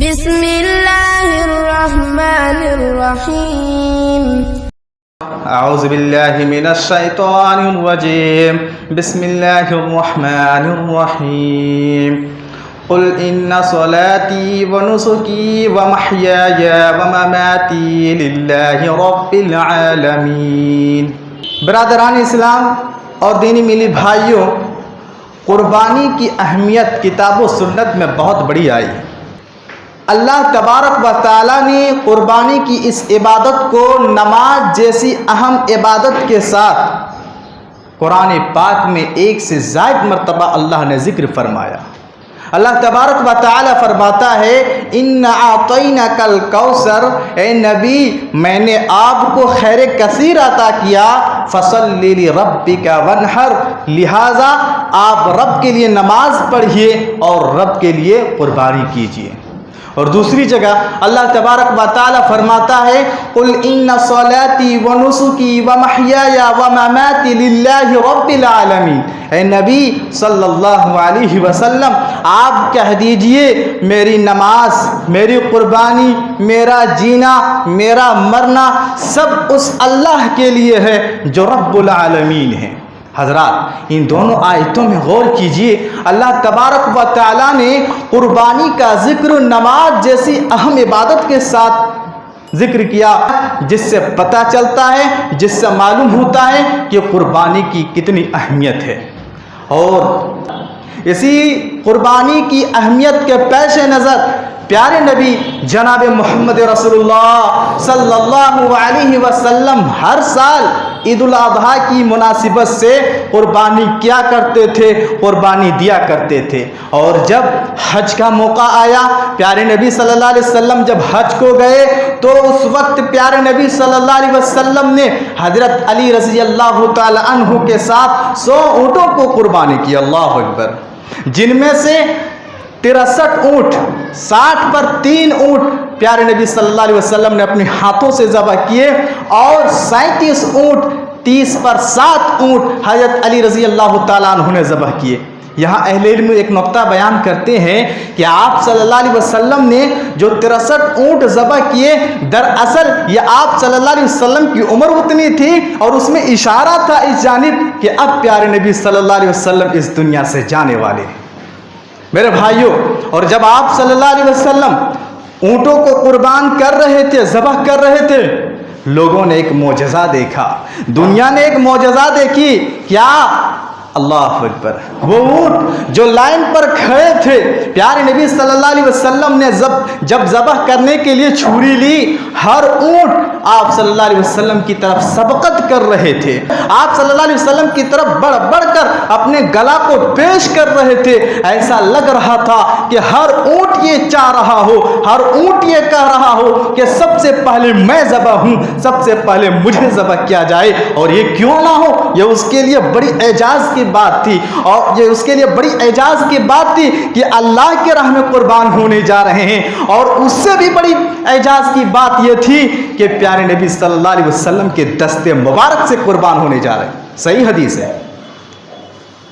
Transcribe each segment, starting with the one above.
بسم الله الرحمن الرحيم. أعوذ بالله من الشيطان الرجيم. بسم الله الرحمن الرحيم. قل إن صلاتي ونسكي ومحياي ومماتي لله رب العالمين. برادران اسلام اور دینی ملی بھائیوں، قربانی کی اہمیت کتاب و سنت میں بہت بڑی آئی. اللہ تبارک و تعالیٰ نے قربانی کی اس عبادت کو نماز جیسی اہم عبادت کے ساتھ قرآن پاک میں ایک سے زائد مرتبہ اللہ نے ذکر فرمایا. اللہ تبارک و تعالیٰ فرماتا ہے اِنَّا أَعْطَيْنَاكَ الْكَوْثَرَ، اے نبی میں نے آپ کو خیر کثیر عطا کیا. فَصَلِّ لِرَبِّكَ وَانْحَرْ، لہٰذا آپ رب کے لیے نماز پڑھیے اور رب کے لیے قربانی کیجیے. اور دوسری جگہ اللہ تبارک و تعالیٰ فرماتا ہے قُلْ إِنَّ صَلَاتِي وَنُسُكِي وَمَحْيَايَ وَمَمَاتِي لِلَّهِ رَبِّ الْعَالَمِينَ. اے نبی صلی اللہ علیہ وسلم آپ کہہ دیجئے میری نماز، میری قربانی، میرا جینا، میرا مرنا سب اس اللہ کے لیے ہے جو رب العالمین ہے. حضرات ان دونوں آیتوں میں غور کیجئے. اللہ تبارک و تعالیٰ نے قربانی کا ذکر نماز جیسی اہم عبادت کے ساتھ ذکر کیا، جس سے پتہ چلتا ہے، جس سے معلوم ہوتا ہے کہ قربانی کی کتنی اہمیت ہے. اور اسی قربانی کی اہمیت کے پیش نظر پیارے نبی جناب محمد رسول اللہ صلی اللہ علیہ وسلم ہر سال عید الاضحیٰ کی مناسبت سے قربانی کیا کرتے تھے، قربانی دیا کرتے تھے. اور جب حج کا موقع آیا، پیارے نبی صلی اللہ علیہ وسلم جب حج کو گئے تو اس وقت پیارے نبی صلی اللہ علیہ وسلم نے حضرت علی رضی اللہ تعالی عنہ کے ساتھ 100 اونٹوں کو قربانی کی. اللہ اکبر. جن میں سے 63 اونٹ، 60 پر 3 اونٹ پیارے نبی صلی اللہ علیہ وسلم نے اپنے ہاتھوں سے ذبح کیے، اور 37 اونٹ، 30 پر 7 اونٹ حضرت علی رضی اللہ تعالیٰ عنہ نے ذبح کیے. یہاں اہل علم ایک نقطہ بیان کرتے ہیں کہ آپ صلی اللہ علیہ وسلم نے جو 63 اونٹ ذبح کیے، دراصل یہ آپ صلی اللہ علیہ وسلم کی عمر اتنی تھی، اور اس میں اشارہ تھا اس جانب کہ اب پیارے نبی صلی اللہ علیہ وسلم اس دنیا سے جانے والے ہیں. میرے بھائیوں، اور جب آپ صلی اللہ علیہ وسلم اونٹوں کو قربان کر رہے تھے، ذبح کر رہے تھے، لوگوں نے ایک معجزہ دیکھا، دنیا نے ایک معجزہ دیکھی. کیا؟ اللہ اکبر. وہ اونٹ جو لائن پر کھڑے تھے، پیارے نبی صلی اللہ علیہ وسلم نے جب ذبح کرنے کے لیے چھری لی، ہر اونٹ آپ صلی اللہ علیہ وسلم کی طرف سبقت کر رہے تھے، آپ صلی اللہ علیہ وسلم کی طرف بڑھ بڑھ کر اپنے گلا کو پیش کر رہے تھے. ایسا لگ رہا تھا کہ ہر اونٹ یہ چاہ رہا ہو، ہر اونٹ یہ کہہ رہا ہو کہ سب سے پہلے میں ذبح ہوں، سب سے پہلے مجھے ذبح کیا جائے. اور یہ کیوں نہ ہو، یہ اس کے لیے بڑی اعجاز کی بات تھی، اور یہ اس کے لیے بڑی اعجاز کی بات تھی کہ اللہ کے راہ میں قربان ہونے جا رہے ہیں. اور اس سے بھی بڑی اعجاز کی بات یہ تھی کہ پیارے نبی صلی اللہ علیہ وسلم کے دست مبارک سے قربان ہونے جا رہے ہیں. صحیح حدیث ہے.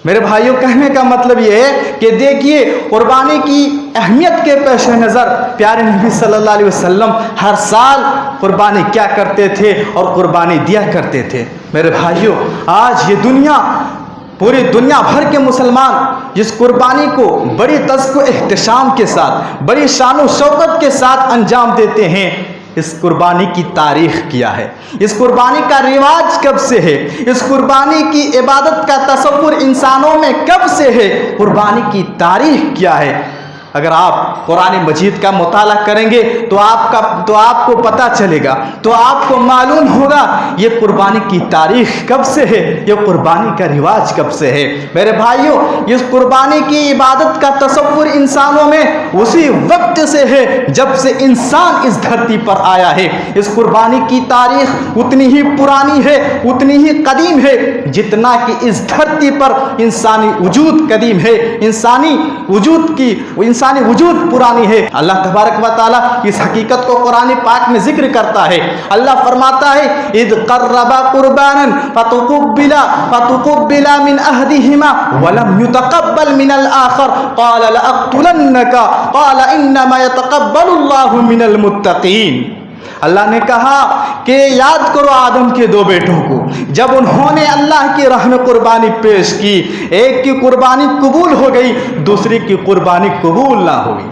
میرے بھائیوں، کہنے کا مطلب یہ ہے کہ دیکھیے قربانی کی اہمیت کے پیش نظر پیارے نبی صلی اللہ علیہ وسلم ہر سال قربانی کیا کرتے تھے اور قربانی دیا کرتے تھے. میرے بھائیوں، آج یہ دنیا، پوری دنیا بھر کے مسلمان اس قربانی کو بڑی تذک و احتشام کے ساتھ، بڑی شان و شوکت کے ساتھ انجام دیتے ہیں. اس قربانی کی تاریخ کیا ہے؟ اس قربانی کا رواج کب سے ہے؟ اس قربانی کی عبادت کا تصور انسانوں میں کب سے ہے؟ قربانی کی تاریخ کیا ہے؟ اگر آپ قرآن مجید کا مطالعہ کریں گے تو آپ کو پتہ چلے گا، تو آپ کو معلوم ہوگا یہ قربانی کی تاریخ کب سے ہے، یہ قربانی کا رواج کب سے ہے. میرے بھائیوں، اس قربانی کی عبادت کا تصور انسانوں میں اسی وقت سے ہے جب سے انسان اس دھرتی پر آیا ہے. اس قربانی کی تاریخ اتنی ہی پرانی ہے، اتنی ہی قدیم ہے جتنا کہ اس دھرتی پر انسانی وجود قدیم ہے. انسانی وجود کی انسانی وجود پرانی ہے۔ اللہ تبارک و تعالیٰ اس حقیقت کو قرآن پاک میں ذکر کرتا ہے۔ اللہ فرماتا ہے اذ قربا قربانا فتقبل من احدهما ولم يتقبل من الاخر قال لاقتلنك قال انما يتقبل الله من المتقين۔ اللہ نے کہا کہ یاد کرو آدم کے دو بیٹوں کو، جب انہوں نے اللہ کی راہ میں قربانی پیش کی، ایک کی قربانی قبول ہو گئی، دوسری کی قربانی قبول نہ ہوئی۔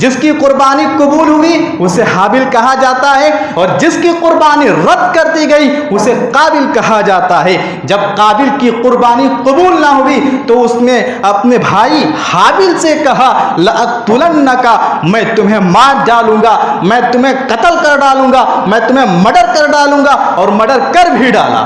جس کی قربانی قبول ہوئی اسے حابل کہا جاتا ہے، اور جس کی قربانی رد کر دی گئی اسے قابل کہا جاتا ہے۔ جب قابل کی قربانی قبول نہ ہوئی تو اس نے اپنے بھائی حابل سے کہا لأقتلنک، میں تمہیں مار ڈالوں گا، میں تمہیں قتل کر ڈالوں گا، میں تمہیں مرڈر کر ڈالوں گا، اور مرڈر کر بھی ڈالا،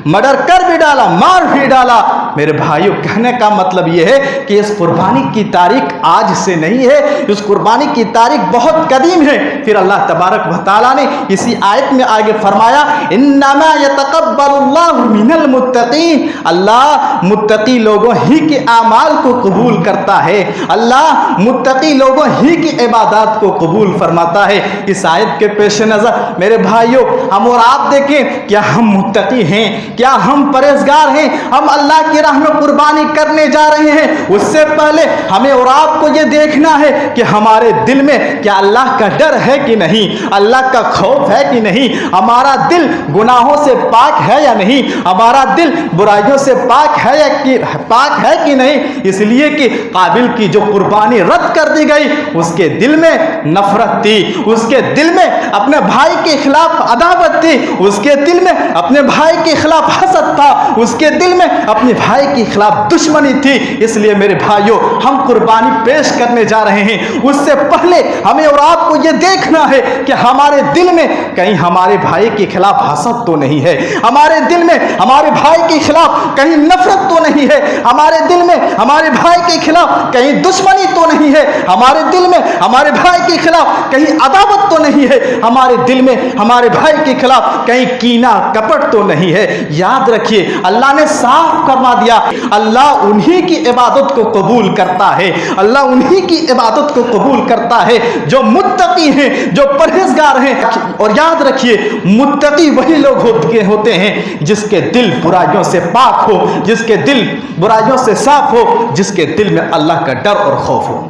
مار بھی ڈالا۔ میرے بھائیوں، کہنے کا مطلب یہ ہے کہ اس قربانی کی تاریخ آج سے نہیں ہے، اس قربانی کی تاریخ بہت قدیم ہے۔ پھر اللہ تبارک و تعالیٰ نے اسی آیت میں آگے فرمایا انما یتقبل اللہ من المتقین، اللہ متقی لوگوں ہی کے اعمال کو قبول کرتا ہے، اللہ متقی لوگوں ہی کی عبادات کو قبول فرماتا ہے۔ اس آیت کے پیش نظر میرے بھائیوں، ہم اور آپ دیکھیں، کیا ہم متقی ہیں؟ کیا ہم پرہیزگار ہیں؟ ہم اللہ کی راہ میں قربانی کرنے جا رہے ہیں، اس سے پہلے ہمیں اور آپ کو یہ دیکھنا ہے کہ ہمارے دل میں کیا اللہ کا ڈر ہے کہ نہیں، اللہ کا خوف ہے کہ نہیں، ہمارا دل گناہوں سے پاک ہے یا نہیں، ہمارا دل برائیوں سے پاک ہے کہ نہیں۔ اس لیے کہ قابل کی جو قربانی رد کر دی گئی، اس کے دل میں نفرت تھی، اس کے دل میں اپنے بھائی کے خلاف عداوت تھی، اس کے دل میں اپنے بھائی کے خلاف حسد تھا، اس کے دل میں اپنے بھائی کے خلاف دشمنی تھی۔ اس لیے میرے بھائیوں، ہم قربانی پیش کرنے جا رہے ہیں، اس سے پہلے ہمیں اور آپ کو یہ دیکھنا ہے کہ ہمارے دل میں کہیں ہمارے بھائی کے خلاف حسد تو نہیں ہے، ہمارے دل میں ہمارے بھائی کے خلاف کہیں نفرت تو نہیں ہے، ہمارے دل میں ہمارے بھائی کے خلاف کہیں دشمنی تو نہیں ہے، ہمارے دل میں ہمارے بھائی کے خلاف کہیں عداوت تو نہیں ہے، ہمارے دل میں ہمارے بھائی کے خلاف کہیں کینہ کپٹ تو نہیں ہے۔ یاد رکھیے، اللہ نے صاف فرما دیا، اللہ انہی کی عبادت کو قبول کرتا ہے، اللہ انہی کی عبادت کو قبول کرتا ہے جو متقی ہیں، جو پرہیزگار ہیں۔ اور یاد رکھیے، متقی وہی لوگ ہوتے ہیں جس کے دل برائیوں سے پاک ہو، جس کے دل برائیوں سے صاف ہو، جس کے دل میں اللہ کا ڈر اور خوف ہو۔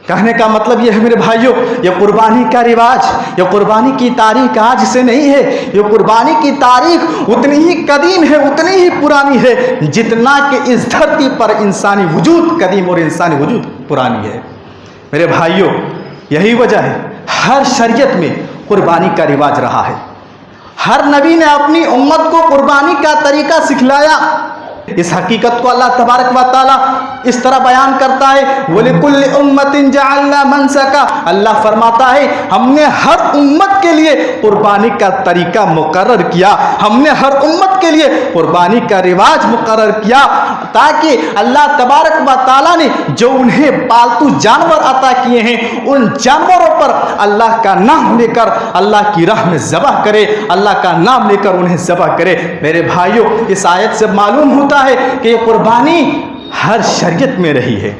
کہنے کا مطلب یہ ہے میرے بھائیوں، یہ قربانی کا رواج، یہ قربانی کی تاریخ آج سے نہیں ہے، یہ قربانی کی تاریخ اتنی ہی قدیم ہے، اتنی ہی پرانی ہے جتنا کہ اس دھرتی پر انسانی وجود قدیم اور انسانی وجود پرانی ہے۔ میرے بھائیوں، یہی وجہ ہے ہر شریعت میں قربانی کا رواج رہا ہے، ہر نبی نے اپنی امت کو قربانی کا طریقہ سکھلایا۔ اس حقیقت کو اللہ تبارک و تعالیٰ اس طرح بیان کرتا ہے وَلِكُلِّ أُمَّةٍ جَعَلْنَا مَنْسَكًا، اللہ فرماتا ہے ہم نے ہر امت کے لیے قربانی کا طریقہ مقرر کیا، ہم نے ہر امت کے لیے قربانی کا رواج مقرر کیا، تاکہ اللہ تبارک و تعالیٰ نے جو انہیں پالتو جانور عطا کیے ہیں، ان جانوروں پر اللہ کا نام لے کر اللہ کی راہ میں ذبح کرے، اللہ کا نام لے کر انہیں ذبح کرے۔ میرے بھائیوں، اس آیت سے معلوم ہوتا ہے کہ یہ قربانی ہر شریعت میں رہی ہے،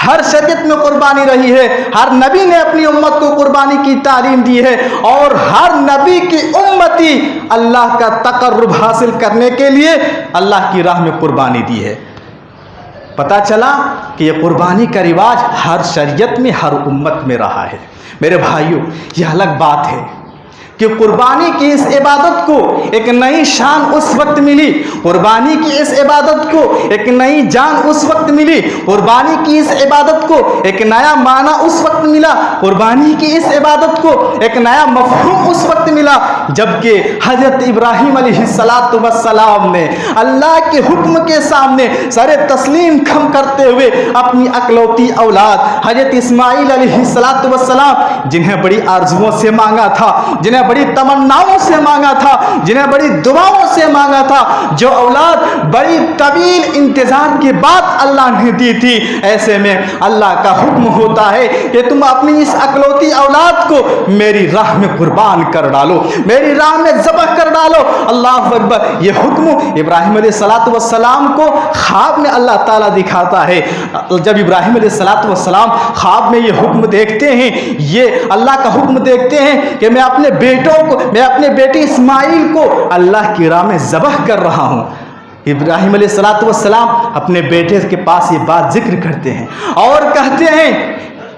ہر شریعت میں قربانی رہی ہے، ہر نبی نے اپنی امت کو قربانی کی تعلیم دی ہے، اور ہر نبی کی امتی اللہ کا تقرب حاصل کرنے کے لیے اللہ کی راہ میں قربانی دی ہے۔ پتہ چلا کہ یہ قربانی کا رواج ہر شریعت میں، ہر امت میں رہا ہے۔ میرے بھائیوں، یہ الگ بات ہے کہ قربانی کی اس عبادت کو ایک نئی شان اس وقت ملی، قربانی کی اس عبادت کو ایک نئی جان اس وقت ملی، قربانی کی اس عبادت کو ایک نیا معنی اس وقت ملا، قربانی کی اس عبادت کو ایک نیا مفہوم اس وقت ملا جبکہ حضرت ابراہیم علیہ السلام نے اللہ کے حکم کے سامنے سر تسلیم خم کرتے ہوئے اپنی اکلوتی اولاد حضرت اسماعیل علیہ السلام، جنہیں بڑی آرزوؤں سے مانگا تھا، جنہیں بڑی تمناؤں سے مانگا تھا، جنہیں بڑی دعاؤں سے مانگا تھا، جو اولاد بڑی طویل انتظار کے بعد اللہ نے دی تھی، ایسے میں اللہ کا حکم ہوتا ہے کہ تم اپنی اس اکلوتی اولاد کو میری راہ میں قربان کر ڈالو، میری راہ میں ذبح کر ڈالو۔ اللہ اکبر۔ یہ حکم ابراہیم علیہ السلام کو خواب میں اللہ تعالیٰ دکھاتا ہے۔ جب ابراہیم علیہ السلام خواب میں یہ حکم دیکھتے ہیں، یہ اللہ کا حکم دیکھتے ہیں کہ میں اپنے بیٹے اسماعیل کو اللہ کی راہ میں ذبح کر رہا ہوں، ابراہیم علیہ السلام اپنے بیٹے کے پاس یہ بات ذکر کرتے ہیں اور کہتے ہیں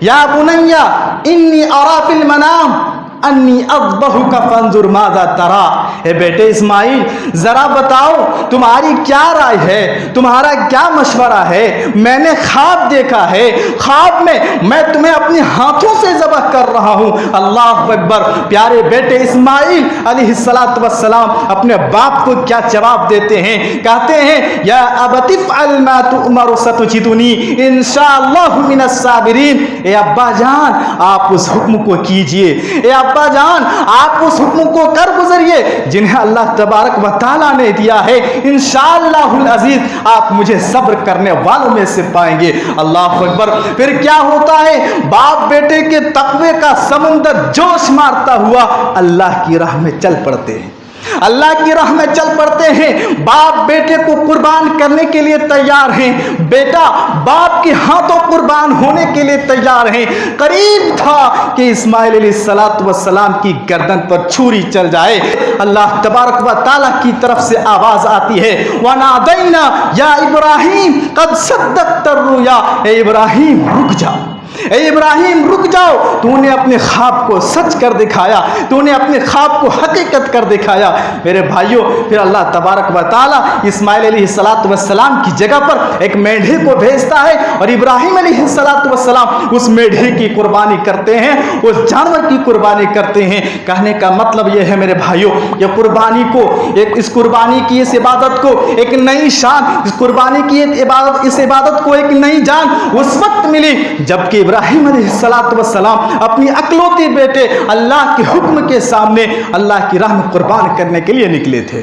یا بنیا انی ارا فی المنام انی اذبحک فانظر ماذا ترا، اے بیٹے اسماعیل ذرا بتاؤ تمہاری کیا رائے ہے، تمہارا کیا مشورہ ہے، میں نے خواب دیکھا ہے، خواب میں تمہیں اپنے ہاتھوں سے ذبح کر رہا ہوں۔ اللہ اکبر۔ پیارے بیٹے اسماعیل علیہ السلام اپنے باپ کو کیا جواب دیتے ہیں؟ کہتے ہیں یا ابت افعل ما تؤمر ستجدنی انشاءاللہ من الصابرین، اے ابا جان آپ اس حکم کو کیجئے، اے ابا جان آپ اس حکم کو کر گزریے جنہیں اللہ تبارک و تعالیٰ نے دیا ہے، انشاءاللہ العزیز آپ مجھے صبر کرنے والوں میں سے پائیں گے۔ اللہ اکبر۔ پھر کیا ہوتا ہے؟ باپ بیٹے کے تقوی کا سمندر جوش مارتا ہوا اللہ کی راہ میں چل پڑتے ہیں، اللہ کی راہ میں چل پڑتے ہیں، باپ بیٹے کو قربان کرنے کے لیے تیار ہیں، بیٹا باپ کے ہاتھوں قربان ہونے کے لیے تیار ہیں۔ قریب تھا کہ اسماعیل علیہ السلام کی گردن پر چھری چل جائے، اللہ تبارک و تعالیٰ کی طرف سے آواز آتی ہے وَنَادَيْنَا يَا إِبْرَاهِيمُ قَدْ صَدَّقْتَ الرُّؤْيَا، اے ابراہیم رک جاؤ، اے ابراہیم رک جاؤ، تو نے اپنے خواب کو سچ کر دکھایا، تو نے اپنے خواب کو حقیقت کر دکھایا۔ میرے بھائیوں پھر اللہ تبارک و تعالیٰ اسماعیل علیہ السلام کی جگہ پر ایک میڈھے کو بھیجتا ہے اور ابراہیم علیہ السلام اس میڈھے کی قربانی کرتے ہیں، اس جانور کی قربانی کرتے ہیں۔ کہنے کا مطلب یہ ہے میرے بھائیوں، یہ قربانی کو اس قربانی کی اس عبادت کو ایک نئی شان، اس قربانی کی اس عبادت کو ایک نئی جان اس وقت ملی جبکہ ابراہیم علیہ السلام اپنی اکلوتی بیٹے اللہ کے حکم کے سامنے اللہ کی راہ میں قربان کرنے کے لیے نکلے تھے۔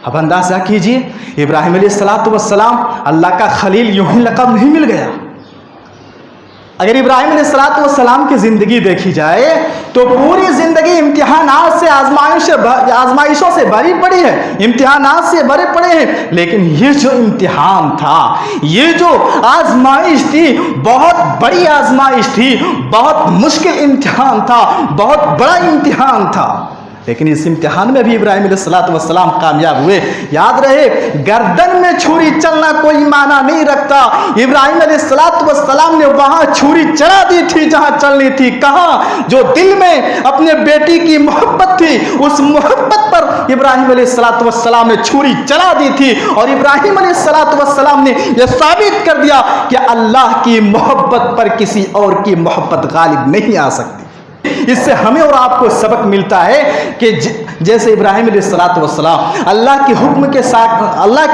اب اندازہ کیجئے ابراہیم علیہ السلام اللہ کا خلیل یوں ہی لقب نہیں مل گیا۔ اگر ابراہیم علیہ السلام کی زندگی دیکھی جائے تو پوری زندگی امتحانات سے آزمائشوں سے بھری پڑی ہے، امتحانات سے بھرے پڑے ہیں، لیکن یہ جو امتحان تھا، یہ جو آزمائش تھی، بہت بڑی آزمائش تھی، بہت مشکل امتحان تھا، بہت بڑا امتحان تھا، لیکن اس امتحان میں بھی ابراہیم علیہ السلام کامیاب ہوئے۔ یاد رہے گردن میں چھری چلنا کوئی معنی نہیں رکھتا، ابراہیم علیہ السلام نے وہاں چھری چلا دی تھی جہاں چلنی تھی، کہاں؟ جو دل میں اپنے بیٹی کی محبت تھی، اس محبت پر ابراہیم علیہ السلام نے چھری چلا دی تھی، اور ابراہیم علیہ السلام نے یہ ثابت کر دیا کہ اللہ کی محبت پر کسی اور کی محبت غالب نہیں آ سکتی۔ اس سے ہمیں اور آپ کو سبق ملتا ہے کہ جیسے ابراہیم علیہ السلام اللہ کے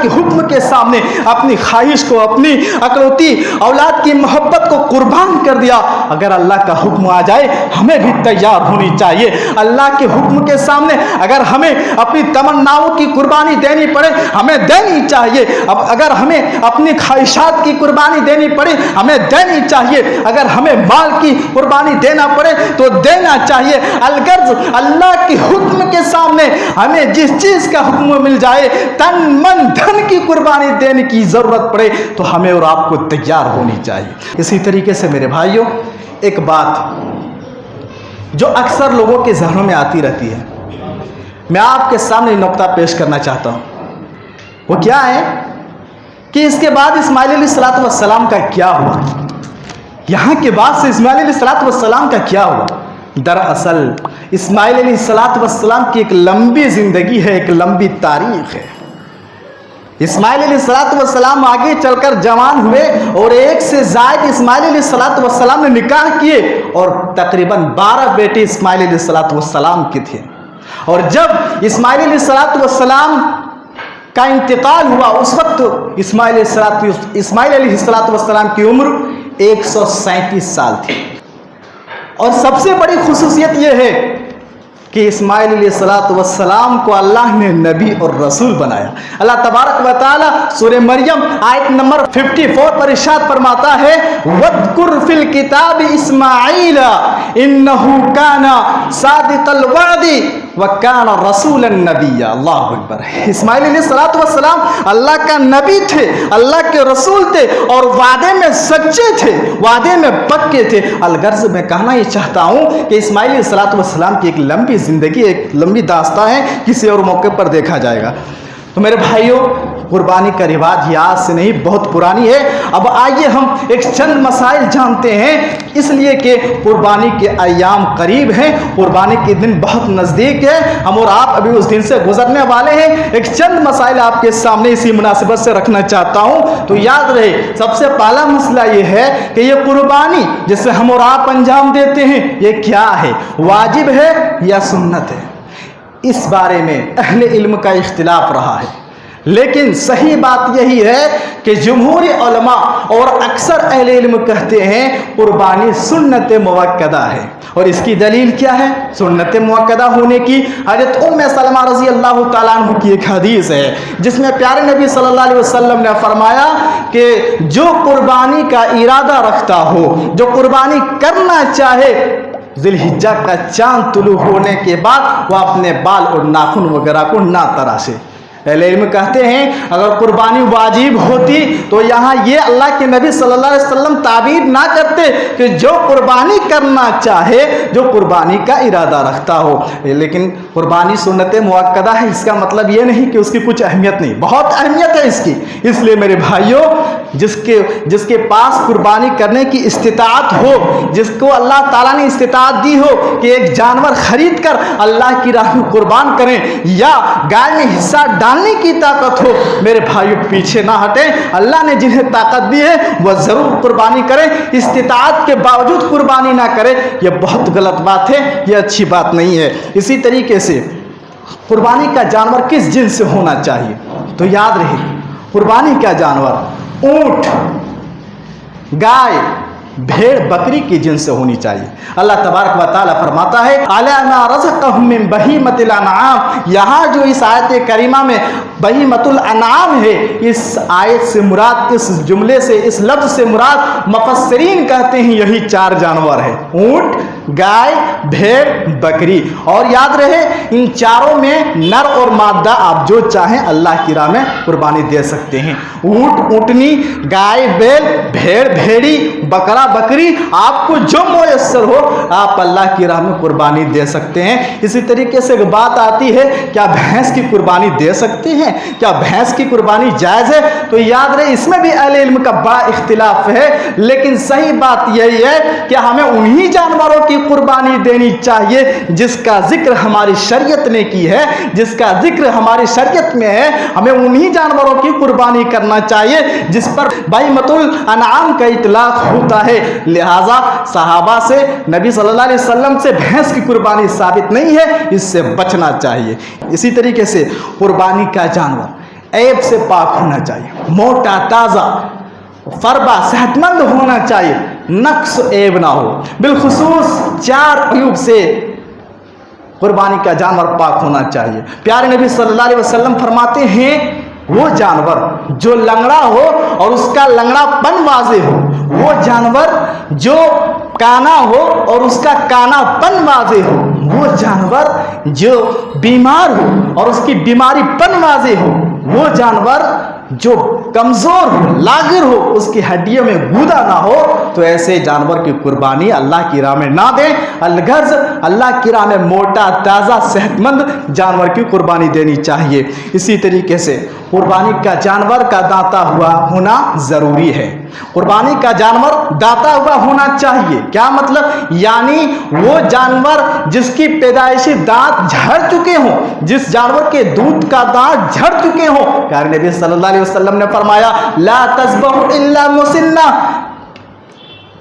حکم کے سامنے اپنی خواہش کو، اپنی اکلوتی اولاد کی محبت کو قربان کر دیا، اگر اللہ کا حکم آ جائے ہمیں بھی تیار ہونی چاہیے۔ اللہ کے حکم کے سامنے اگر ہمیں اپنی تمناؤں کی قربانی دینی پڑے ہمیں دینی چاہیے، اگر ہمیں اپنی خواہشات کی قربانی دینی پڑے ہمیں دینی چاہیے، اگر ہمیں مال کی قربانی دینا پڑے تو دینا چاہیے۔ الغرض اللہ کے حکم کے سامنے ہمیں جس چیز کا حکم مل جائے، تن من دھن کی قربانی دینے کی ضرورت پڑے تو ہمیں اور آپ کو تیار ہونی چاہیے۔ اسی طریقے سے میرے بھائیوں ایک بات جو اکثر لوگوں کے ذہنوں میں آتی رہتی ہے، میں آپ کے سامنے نقطہ پیش کرنا چاہتا ہوں، وہ کیا ہے کہ اس کے بعد اسماعیل علیہ السلام کا کیا ہوا؟ یہاں کے بعد سے اسماعیل علیہ السلام کا کیا ہوا؟ دراصل اسماعیل علیہ السلام کی ایک لمبی زندگی ہے، ایک لمبی تاریخ ہے۔ اسماعیل علیہ السلام آگے چل کر جوان ہوئے اور ایک سے زائد اسماعیل علیہ السلام نے نکاح کیے اور تقریباً 12 بیٹے اسماعیل علیہ السلام کے تھے، اور جب اسماعیل علیہ السلام کا انتقال ہوا اس وقت اسماعیل علیہ السلام کی عمر 137 سال تھی۔ اور سب سے بڑی خصوصیت یہ ہے کہ اسماعیل علیہ السلام کو اللہ نے نبی اور رسول بنایا۔ اللہ تبارک و تعالی سورہ مریم آیت نمبر 54 پر ارشاد فرماتا ہے وَاذْكُرْ فِي الْكِتَابِ اسماعیل اِنَّهُ كَانَ صَادِقَ الْوَعْدِ وَكَانَ رَسُولًا نَبِيًّا۔ اللہ اکبر۔ اسماعیل علیہ السلام اللہ کا نبی تھے، اللہ کے رسول تھے، اور وعدے میں سچے تھے، وعدے میں پکے تھے۔ الغرض میں کہنا یہ چاہتا ہوں کہ اسماعیل علیہ السلام کی ایک لمبی زندگی، ایک لمبی داستان ہے، کسی اور موقع پر دیکھا جائے گا۔ تو میرے بھائیوں، قربانی کا رواج یہ آج سے نہیں، بہت پرانی ہے۔ اب آئیے ہم ایک چند مسائل جانتے ہیں، اس لیے کہ قربانی کے ایام قریب ہیں، قربانی کے دن بہت نزدیک ہے، ہم اور آپ ابھی اس دن سے گزرنے والے ہیں۔ ایک چند مسائل آپ کے سامنے اسی مناسبت سے رکھنا چاہتا ہوں۔ تو یاد رہے، سب سے پہلا مسئلہ یہ ہے کہ یہ قربانی جسے ہم اور آپ انجام دیتے ہیں، یہ کیا ہے؟ واجب ہے یا سنت ہے؟ اس بارے میں اہل علم کا اختلاف رہا ہے، لیکن صحیح بات یہی ہے کہ جمہور علماء اور اکثر اہل علم کہتے ہیں قربانی سنت موقدہ ہے۔ اور اس کی دلیل کیا ہے سنت موقدہ ہونے کی؟ حضرت ام سلمہ رضی اللہ تعالیٰ عنہ کی ایک حدیث ہے جس میں پیارے نبی صلی اللہ علیہ وسلم نے فرمایا کہ جو قربانی کا ارادہ رکھتا ہو، جو قربانی کرنا چاہے، ذی الحجہ کا چاند طلوع ہونے کے بعد وہ اپنے بال اور ناخن وغیرہ کو نہ تراشے۔ اہل علم کہتے ہیں اگر قربانی واجب ہوتی تو یہاں یہ اللہ کے نبی صلی اللہ علیہ وسلم تعبیر نہ کرتے کہ جو قربانی کرنا چاہے، جو قربانی کا ارادہ رکھتا ہو۔ لیکن قربانی سنت موقدہ ہے، اس کا مطلب یہ نہیں کہ اس کی کچھ اہمیت نہیں، بہت اہمیت ہے اس کی۔ اس لیے میرے بھائیوں، جس کے پاس قربانی کرنے کی استطاعت ہو، جس کو اللہ تعالیٰ نے استطاعت دی ہو کہ ایک جانور خرید کر اللہ کی راہ میں قربان کریں یا گائے میں حصہ ڈالنے کی طاقت ہو، میرے بھائیوں پیچھے نہ ہٹیں۔ اللہ نے جنہیں طاقت دی ہے وہ ضرور قربانی کریں، استطاعت کے باوجود قربانی نہ کریں، یہ بہت غلط بات ہے، یہ اچھی بات نہیں ہے۔ اسی طریقے سے قربانی کا جانور کس جنس سے ہونا چاہیے؟ تو یاد رہے، قربانی کا جانور اونٹ، گائے، بھیڑ، بکری کی جنس سے ہونی چاہیے۔ اللہ تبارک و تعالیٰ فرماتا ہے اَلَا رَزَقَهُم مِّن بَهِیمَةِ الْأَنْعَامِ۔ یہاں جو اس آیت کریمہ میں بہیمۃ الانعام ہے، اس آیت سے مراد، اس جملے سے، اس لفظ سے مراد مفسرین کہتے ہیں یہی چار جانور ہیں، اونٹ، گائے، بھیڑ، بکری۔ اور یاد رہے ان چاروں میں نر اور مادہ آپ جو چاہیں اللہ کی راہ میں قربانی دے سکتے ہیں۔ اونٹ، اونٹنی، گائے، بیل، بھیڑ، بھیڑی، بکرا، بکری، آپ کو جو میسر ہو آپ اللہ کی راہ میں قربانی دے سکتے ہیں۔ اسی طریقے سے ایک بات آتی ہے کیا بھینس کی قربانی دے سکتے ہیں؟ کیا بھینس کی قربانی جائز ہے؟ تو یاد رہے اس میں بھی اہل علم کا بڑا اختلاف ہے، لیکن صحیح بات یہی ہے کہ ہمیں انہی جانوروں کی قربانی دینی چاہیے جس کا ذکر ہماری شریعت نے کی ہے، جس کا ذکر ہماری شریعت میں ہے، ہمیں انہی جانوروں کی قربانی کرنا چاہیے جس پر بہیمۃ الانعام کا اطلاق ہوتا ہے۔ لہٰذا صحابہ سے، نبی صلی اللہ علیہ وسلم سے بھینس کی قربانی ثابت نہیں ہے، اس سے بچنا چاہیے۔ اسی طریقے سے قربانی کا جانور عیب سے پاک ہونا چاہیے، موٹا، تازہ، فربا، صحت مند ہونا چاہیے، نقص عیب نہ ہو۔ بالخصوص 4 عیوب سے قربانی کا جانور پاک ہونا چاہیے۔ پیارے نبی صلی اللہ علیہ وسلم فرماتے ہیں وہ جانور جو لنگڑا ہو اور اس کا لنگڑا پن واضح ہو، وہ جانور جو کانا ہو اور اس کا کانا پن واضح ہو، وہ جانور جو بیمار ہو اور اس کی بیماری پن واضح ہو، وہ جانور جو کمزور ہو، لاغر ہو، اس کی ہڈیوں میں گودا نہ ہو، تو ایسے جانور کی قربانی اللہ کی راہ میں نہ دیں۔ الغرض اللہ کی راہ میں موٹا، تازہ، صحت مند جانور کی قربانی دینی چاہیے۔ اسی طریقے سے قربانی کا جانور کا دانتا ہوا ہونا ضروری ہے۔ قربانی کا جانور دانتا ہوا ہونا چاہیے، کیا مطلب؟ یعنی وہ جانور جس کی پیدائشی دانت جھڑ چکے ہوں، جس جانور کے دودھ کا دانت جھڑ چکے ہوں۔ پیارے نبی صلی اللہ علیہ وسلم نے فرمایا لا تذبح الا مسنہ،